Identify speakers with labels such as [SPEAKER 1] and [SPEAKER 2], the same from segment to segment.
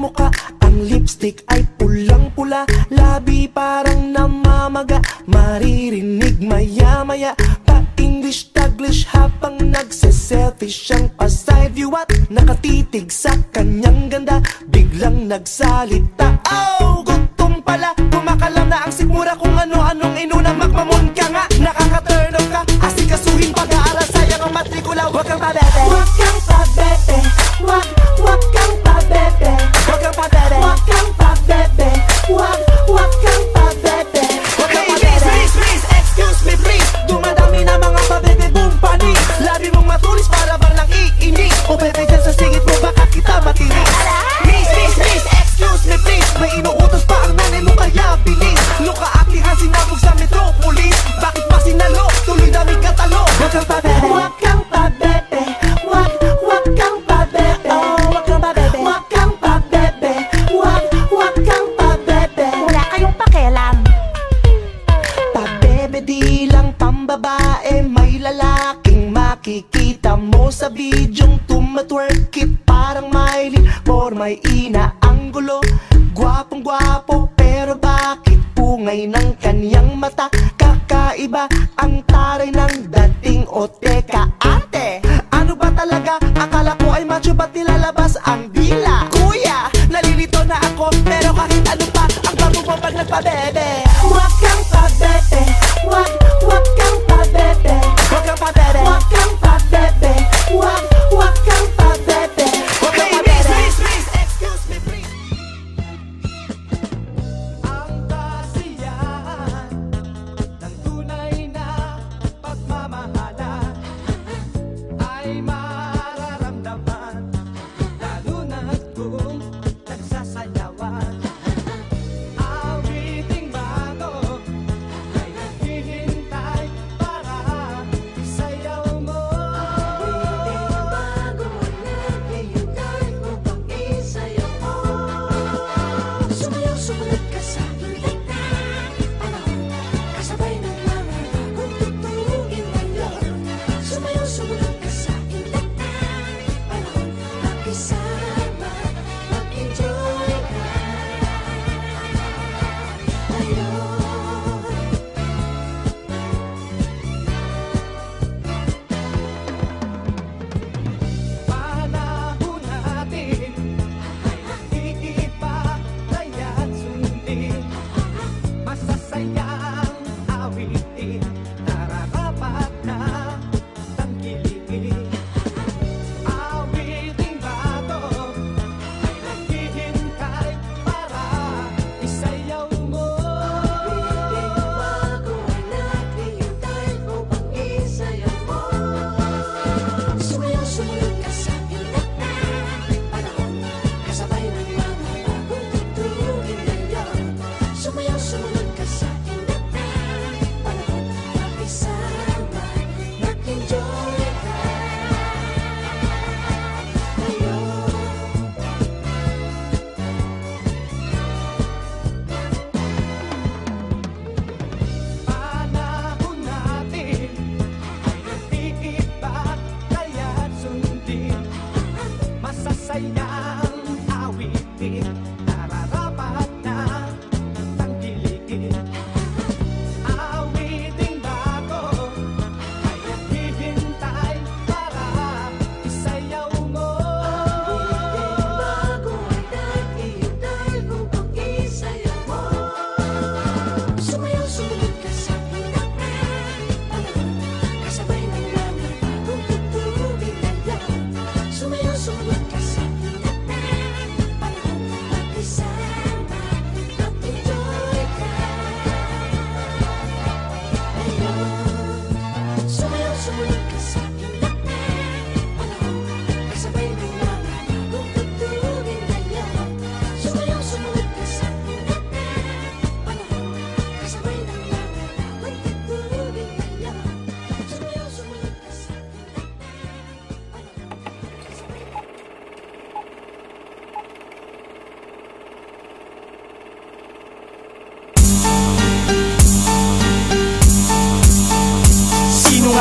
[SPEAKER 1] muka. Ang lipstick ay pulang-pula, labi parang namamaga. Maririnig maya-maya pa-English, Taglish habang nagse-selfie siyang pa-side view at nakatitig sa kanyang ganda. Biglang nagsalita, oh, gutom pala. Kumakalam na ang sikmura kung ano-anong inuna. Magmamon ka nga, nakaka-turn off ka. Asikasuhin pag-aaral, sayang ang matrikula. Huwag kang pabebe, huwag kang pabebe. Huwag kang pabebe, huwag kang pabebe, huwag kang pabebe. Huwag kang pabebe. Hey, please, excuse me please. Dumadami na mga pabebe boom panis. Labi mong matulis para bang nang iinis. O bebe dyan sa singit mo baka kita matinis. Please, excuse me please. May inuutos pa ang nanay mo kaya bilis. Luka atihan sinabog sa metropolis. Bakit pa sinalo? Tuloy daming katalo. Huwag kang pabebe, huwag kang pabebe. Huwag kang pabebe, huwag kang pabebe. Huwag kang pabebe, huwag kang pabebe.
[SPEAKER 2] Wala kayong pakialam.
[SPEAKER 1] Pabebe di lang pambabae, may lalaking makikita mo sa bidyong tumatwerk it parang Miley. Por may ina ang gulo, gwapong gwapo pero bakit pungay ng kanyang mata? Kakaiba ang taray ng dating. O teka ate, ano ba talaga? Akala ko ay macho, ba't nilalabas ang dila? Kuya, nalilito na ako, pero kahit ano pa ang gabo mo pag nagpabebe. Huwag kang pabebe, huwag kang pabebe. Huwag kang pabebe, huwag kang pabebe. Huwag kang pabebe. Huwag kang pabebe. Please, excuse me please. Ang kasiyahan ng tunay na pagmamahalan ay mararamdaman, lalo na't kung nagsasayawan. Awiting man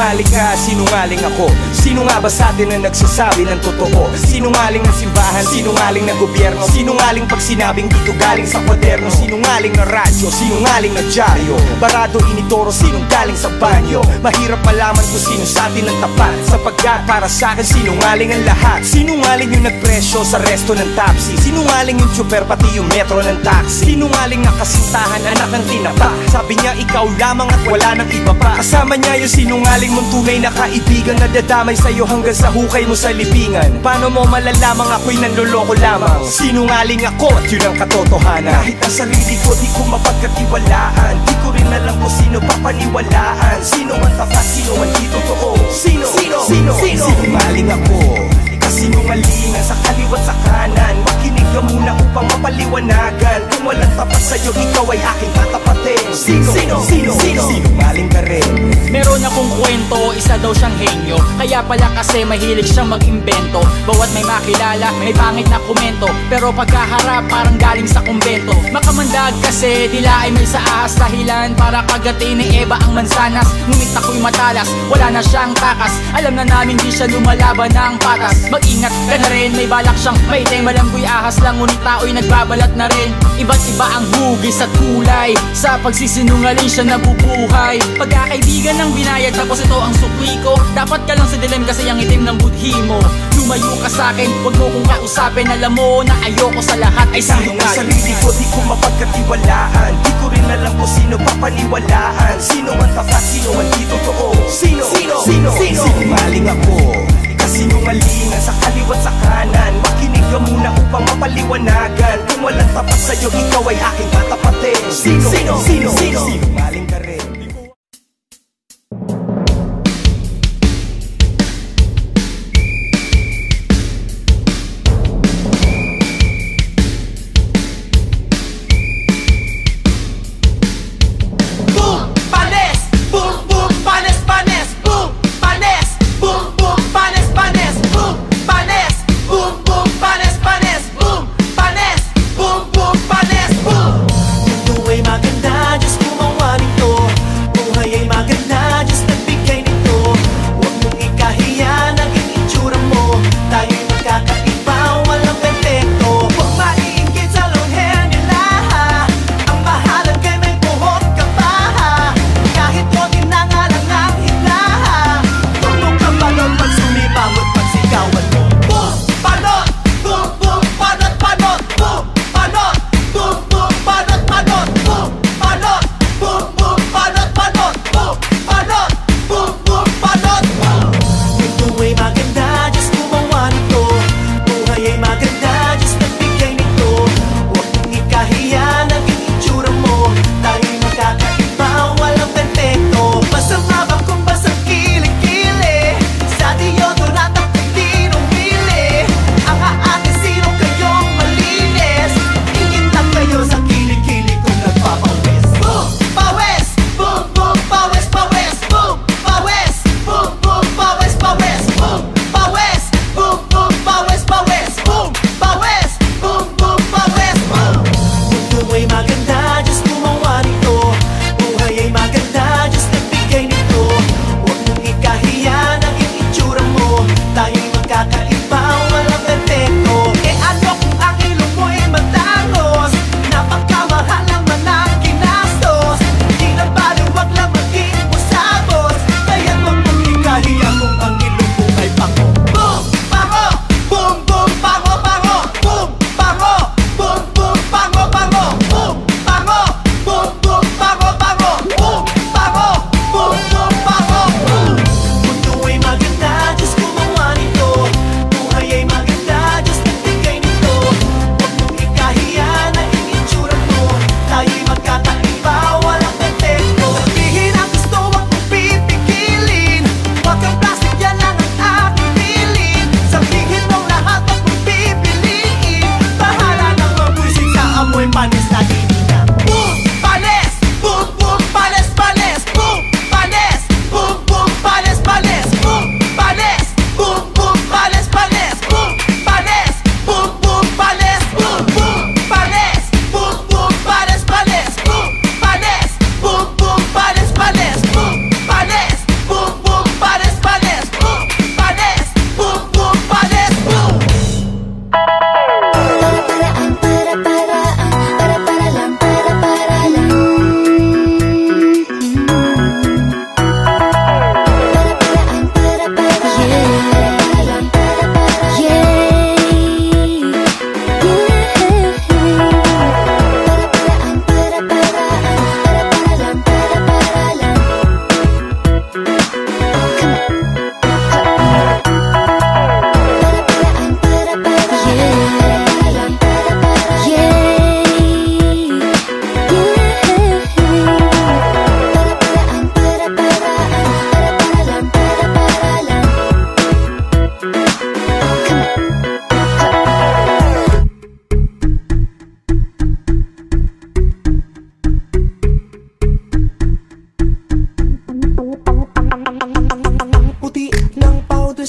[SPEAKER 2] Sinungaling ka, sinungaling ako. Sino nga ba sa atin na nagsasabi ng totoo? Sinungaling ng simbahan, sinungaling ng gobyerno. Sinungaling pag sinabing dito galing sa kwaderno. Sinungaling na radyo, sinungaling na dyaryo. Barado initoro, sinong galing sa banyo. Mahirap malaman kung sino sa atin ang tapat, sapagkat para sa akin sinungaling ang lahat. Sinungaling yung nagpresyo sa resto ng taxi. Sinungaling yung tsuper pati yung metro ng taxi. Sinungaling na kasintahan, anak ng tinapa. Sabi niya ikaw lamang at wala nang iba pa. Kasama niya yung sinungaling mong tunay na kaibigan, na dadamay sa'yo hanggang sa hukay mo sa libingan. Paano mo malalamang ako'y nanloloko lamang? Sinungaling ako at yun ang katotohanan. Kahit ang sarili ko di ko mapagkatiwalaan, di ko rin alam kung sino papaniwalaan. Sino man tapat, sino man di totoo? Sino? Sinungaling ako. Kasinungalingan sa kaliwat sa kanan. Makinig ka muna upang mapaliwanagan. Kung walang tapat sa'yo, ikaw ay aking tatapatin. Sinungaling ka rin.
[SPEAKER 3] Meron akong kwento, isa daw siyang henyo. Kaya pala kasi mahilig siyang mag-imbento. Bawat may makilala, may pangit na komento. Pero pagkaharap, parang galing sa kumbento. Makamandag kasi, tila ay may sa ahas. Dahilan para kagatin ni Eva ang mansanas. Ngunit ako'y matalas, wala na siyang takas. Alam na namin di siya lumalaban ng patas. Mag-ingat ka na rin, may balak siyang maiting. Malanggoy ahas lang, ngunit tao'y nagbabalat na rin. Iba't iba ang hugis at kulay. Sa pagsisinungaling siya nabubuhay. Pagkakaibigan ng binayad, tapos ito ang sukli ko. Dapat ka lang sa dilim kasi ang itim ng budhi mo. Lumayo ka sa'kin, huwag mo kong kausapin. Alam mo na ayoko sa lahat ay sinungaling.
[SPEAKER 2] Kahit ang sarili ko di ko mapagkatiwalaan, di ko rin alam kung sino papaniwalaan. Sino man tapat, sino man di totoo? Sinungaling ako. Kasinungalingan sa kaliwat sa kanan. Makinig ka muna upang mapaliwanagan. Kung walang tapat sa'yo, ikaw ay aking tatapatin. Sinungaling ka rin.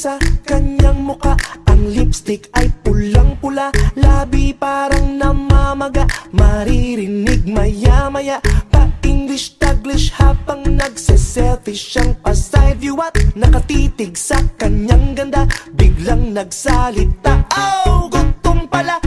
[SPEAKER 1] sa kanyang muka. Ang lipstick ay pulang-pula, labi parang namamaga. Maririnig maya-maya pa-English, Taglish habang nagse-selfie siyang pa-side view. At nakatitig sa kanyang ganda, biglang nagsalita, oh, gutom pala.